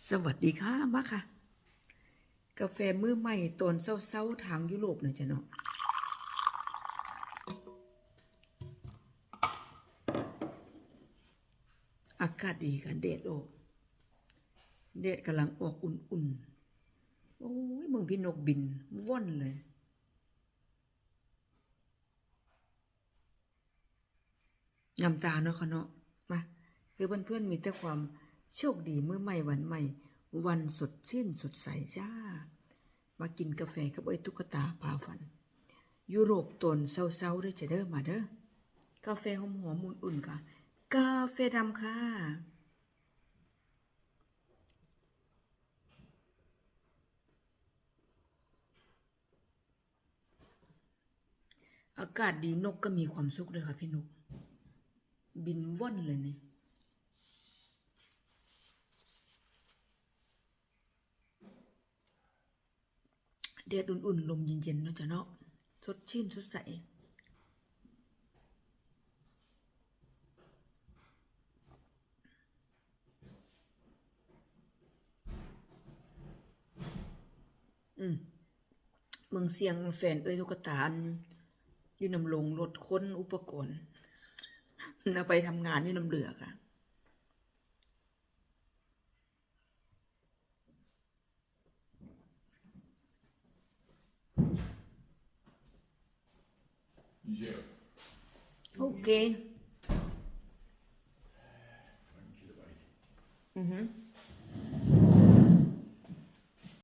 สวัสดีค่ะมาค่ะกาแฟมื้อใหม่ตอนเช้าๆทางยุโรปหน่อยจ้ะเนาะอากาศดีค่ะแดดออกแดดกำลังออกอุ่นๆโอ้ยเมืองพี่นกบินว่อนเลยงามตาเนาะค่ะเนาะมาคือเพื่อนๆมีแต่ความโชคดีมื้อใหม่วันใหม่วันสดชื่นสดใสจ้ามากินกาแฟกับไอ้ตุ๊กตาพาฝันยุโรปตอนเช้าๆเด้อจะเด้อมาเด้อกาแฟหอมๆอุ่นๆค่ะกาแฟดำค่ะอากาศดีนกก็มีความสุขเลยค่ะพี่นกบินว่อนเลยเนี่ยแดดอุ่นๆลมเย็นๆเนาะจ้ะเนาะสดชื่นสดใสเมืองเสียงแฟนเอ้ยตุ๊กตาอยู่นำลงรถค้นอุปกรณ์เอาไปทำงานอยู่นำเหลือค่ะ Ja.โอเค 1 Kilobyte.